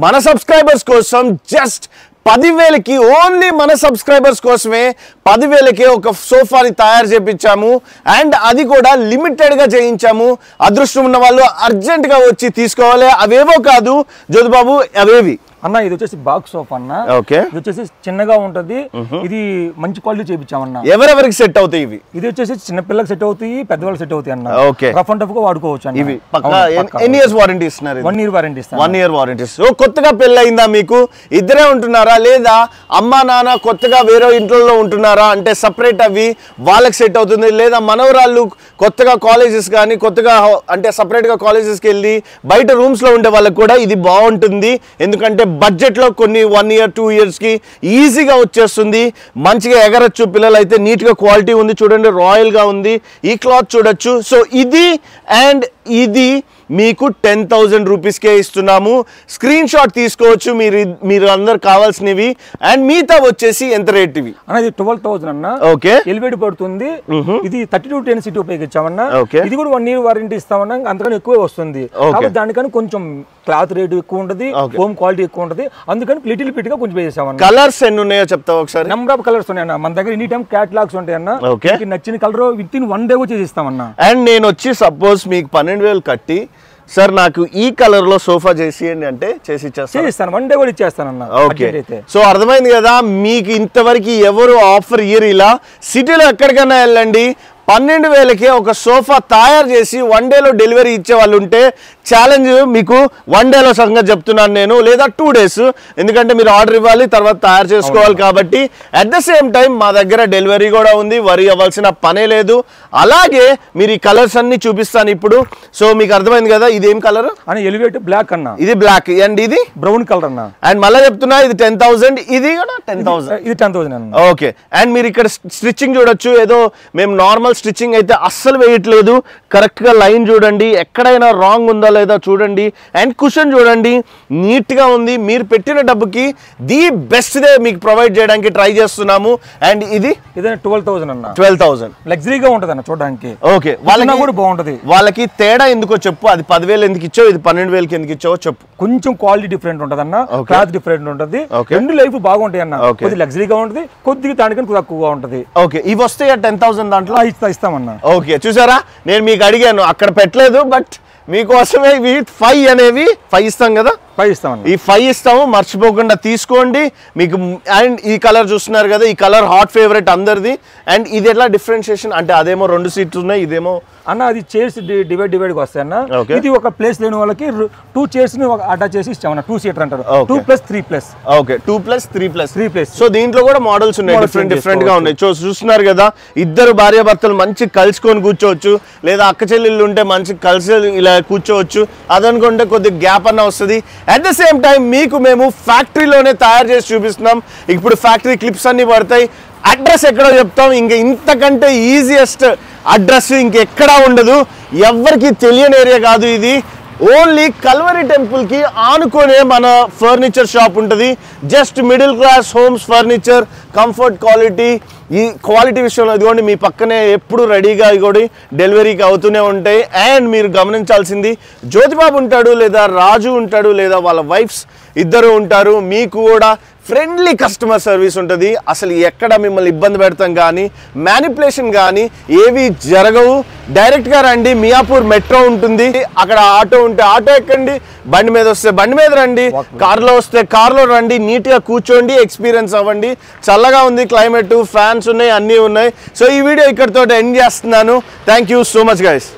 మన సబ్స్క్రైబర్స్ కోసం just 10,000కి only మన సబ్స్క్రైబర్స్ కోసమే 10,000కి ఒక సోఫాని తయారు చేయించాము అండ్ అది కూడా లిమిటెడ్ గా చేయించాము. అదృష్టం ఉన్న వాళ్ళు అర్జెంట్ గా వచ్చి తీసుకోవాలి. అవేవో కాదు జ్యోతిబాబు, అవేవి అన్న ఇది వచ్చేసి బాక్స్ సోఫా అన్న. ఓకే, ఇది వచ్చేసి చిన్నగా ఉంటది. ఇది మంచి క్వాలిటీ చేయించామన్నా. ఎవరెవరికి సెట్ అవుతాయి ఇవి? ఇది వచ్చేసి చిన్న పిల్లలకు సెట్ అవుతాయి, పెద్దవాళ్ళకి సెట్ అవుతాయి అన్న. ఓకే, రఫ్ అండ్ టఫ్ గా వాడుకోవచ్చు అన్న. ఇవి పక్కా ఎన్ని ఇయర్స్ వారంటీ ఇస్తున్నారు? 1 year వారంటీ ఇస్తాను. 1 year వారంటీ. సో కొత్తగా పెళ్ళి అయిందా మీకు? ఇద్దరే ఉంటున్నారా లేదా అమ్మా నాన్న కొత్తగా వేరే ఇంట్లో ఉంటున్నారా అంటే సపరేట్ అవి వాళ్ళకి సెట్ అవుతుంది. లేదా మనవరాళ్ళు కొత్తగా కాలేజెస్ కానీ కొత్తగా అంటే సపరేట్ గా కాలేజెస్కి వెళ్ళి బయట రూమ్స్ లో ఉండే వాళ్ళకి కూడా ఇది బాగుంటుంది. ఎందుకంటే బడ్జెట్ లో కొన్ని 1 year 2 years కి ఈజీగా వచ్చేస్తుంది. మంచిగా ఎగరచ్చు. పిల్లలు అయితే నీట్ గా క్వాలిటీ ఉంది చూడండి, రాయల్ గా ఉంది. ఈ క్లాత్ చూడొచ్చు. సో ఇది అండ్ ఇది మీకు 10,000 రూపీస్కే ఇస్తున్నాము. స్క్రీన్ షాట్ తీసుకోవచ్చు మీరు అందరు కావాల్సినవి. అండ్ మిగతా వచ్చేసి ఎంత రేట్ ఇవి అన్నది 12,000 అన్న. ఓకే, ఎలివేట్ పడుతుంది. ఇది 3210 సీట్ ఉపయోగించామన్నా. ఓకే, ఇది కూడా 1 year వారంటీ ఇస్తామన్నా. అంతకన్నా ఎక్కువే వస్తుంది. కాబట్టి దానికన్నా కొంచెం క్లాత్ రేట్ ఎక్కువ ఉంటది, హోమ్ క్వాలిటీ ఎక్కువ ఉంటది. అందుకని లిటిల్ బిట్ గా కొంచెం వేసామన్నా. కలర్స్ ఎన్ని ఉన్నాయో చెప్తావా ఒకసారి? నెంబర్ ఆఫ్ కలర్స్ ఉన్నాయన్న మన దగ్గర. ఎనీ టైం క్యాటలాగ్స్ ఉంటాయన్న. నచ్చిన కలర్ విత్ ఇన్ 1 day కూడా చేసిస్తామన్నా. అండ్ నేను వచ్చి సపోజ్ మీకు 12,000 కట్టి సార్ నాకు ఈ కలర్ లో సోఫా చేసియండి అంటే చేసి ఇచ్చేస్తాను. 1 day కూడా ఇచ్చేస్తానన్నా. ఓకే, సో అర్థమైంది కదా మీకు. ఇంతవరకు ఎవరు ఆఫర్ ఇయర్ ఇలా సిటీలో ఎక్కడికైనా వెళ్ళండి 12,000కి ఒక సోఫా తయారు చేసి 1 day డెలివరీ ఇచ్చే వాళ్ళు ఉంటే ఛాలెంజ్ మీకు 1 day సంగతి చెప్తున్నాను నేను, లేదా 2 days. ఎందుకంటే మీరు ఆర్డర్ ఇవ్వాలి, తర్వాత తయారు చేసుకోవాలి. కాబట్టి అట్ ద సేమ్ టైం మా దగ్గర డెలివరీ కూడా ఉంది, వరి అవ్వాల్సిన పనే లేదు. అలాగే మీరు ఈ కలర్స్ అన్ని చూపిస్తాను ఇప్పుడు. సో మీకు అర్థమైంది కదా. ఇది ఏం కలర్ అని? ఎలివేట్ బ్లాక్ అన్న. ఇది బ్లాక్ అండ్ ఇది బ్రౌన్ కలర్ అన్న. అండ్ మళ్ళీ చెప్తున్నా ఇది 10,000, ఇది కూడా 10,000. ఇది 10,000 అన్న. ఓకే, అండ్ మీరు ఇక్కడ స్టిచ్చింగ్ చూడొచ్చు. ఏదో మేము నార్మల్ స్టిచ్చింగ్ అయితే అస్సలు వేయట్లేదు. కరెక్ట్ గా లైన్ చూడండి, ఎక్కడైనా రాంగ్ ఉందా లేదా చూడండి. అండ్ కుషన్ చూడండి, నీట్ గా ఉంది. మీరు పెట్టిన డబ్బుకి ది బెస్ట్ దే మీకు ప్రొవైడ్ చేయడానికి ట్రై చేస్తున్నాము. అండ్ ఇది 12,000 అన్న. 12,000 లగ్జరీగా ఉంటది అన్న చూడడానికి. ఓకే, వాళ్ళకి కూడా బాగుంటది. వాళ్ళకి తేడా ఎందుకో చెప్పు. అది 10,000 ఎందుకు ఇచ్చావు, ఇది 12,000కి ఎందుకు ఇచ్చావో చెప్పు. కొంచెం క్వాలిటీ డిఫరెంట్ ఉంటది అన్న, క్లాత్ డిఫరెంట్ ఉంటది. రెండు లైఫ్ బాగుంటాయి అన్న. కొద్ది లగ్జరీగా ఉంటది, కొద్దిగా దానికన్నా తక్కువగా ఉంటది. ఓకే, ఇవి వస్తాయి 10,000 దాంట్లో ఇస్తామన్నా. ఓకే, చూసారా నేను మీకు అడిగాను, అక్కడ పెట్టలేదు. బట్ మీకోసమే ఇవి 5 అనేవి 5 ఇస్తాం కదా, 5 ఇస్తామన్నా. ఈ 5 ఇస్తాము, మర్చిపోకుండా తీసుకోండి మీకు. అండ్ ఈ కలర్ చూస్తున్నారు కదా, ఈ కలర్ హాట్ ఫేవరెట్ అందరిది. అండ్ ఇది ఎట్లా డిఫరెన్షియేషన్ అంటే అదేమో 2 సీట్స్ ఉన్నాయి, ఇదేమో అన్న అది చైర్స్ డివైడ్ వస్తాయి అన్న. ఇది ఒక ప్లేస్ లేని వాళ్ళకి 2 chairs ని అటాచ్ చేసి ఇస్తామన్న. 2 seater అంటారు. 2+3+. ఓకే, 2+3+. సో దీంట్లో కూడా మోడల్స్ ఉన్నాయి, డిఫరెంట్ గా ఉన్నాయి. చూస్తున్నారు కదా, ఇద్దరు భార్యాభర్తలు మంచి కలుసుకొని కూర్చోవచ్చు, లేదా అక్క చెల్లెళ్ళు ఉంటే మంచి కలిసి ఇలా కూర్చోవచ్చు. అదనుకుంటే కొద్దిగా గ్యాప్ అన్న వస్తుంది. అట్ ద సేమ్ టైం మీకు మేము ఫ్యాక్టరీలోనే తయారు చేసి చూపిస్తున్నాం. ఇప్పుడు ఫ్యాక్టరీ క్లిప్స్ అన్ని పడతాయి. అడ్రస్ ఎక్కడో చెప్తాం. ఇంకా ఇంతకంటే ఈజియెస్ట్ అడ్రస్ ఇంకెక్కడా ఉండదు. ఎవరికి తెలియని ఏరియా కాదు ఇది. ఓన్లీ కల్వరి టెంపుల్ కి ఆనుకునే మన ఫర్నిచర్ షాప్ ఉంటుంది. Just middle class homes furniture, comfort, quality. ఈ క్వాలిటీ విషయంలో ఇదిగోండి మీ పక్కనే ఎప్పుడు రెడీగా ఇదిగోండి డెలివరీకి అవుతూనే ఉంటాయి. అండ్ మీరు గమనించాల్సింది, జ్యోతిబాబు ఉంటాడు, లేదా రాజు ఉంటాడు, లేదా వాళ్ళ వైఫ్స్ ఇద్దరు ఉంటారు. మీకు కూడా ఫ్రెండ్లీ కస్టమర్ సర్వీస్ ఉంటుంది. అసలు ఎక్కడ మిమ్మల్ని ఇబ్బంది పెడతాం కానీ మ్యానిపులేషన్ కానీ ఏవి జరగవు. డైరెక్ట్గా రండి, మియాపూర్ మెట్రో ఉంటుంది, అక్కడ ఆటో ఉంటే ఆటో ఎక్కండి, బండి మీద వస్తే బండి మీద రండి, కార్లో వస్తే కార్లో రండి. నీట్గా కూర్చోండి, ఎక్స్పీరియన్స్ అవ్వండి. చల్లగా ఉంది క్లైమేట్, ఫ్యాన్స్ ఉన్నాయి, అన్నీ ఉన్నాయి. సో ఈ వీడియో ఇక్కడితో ఎండ్ చేస్తున్నాను. Thank you so much guys.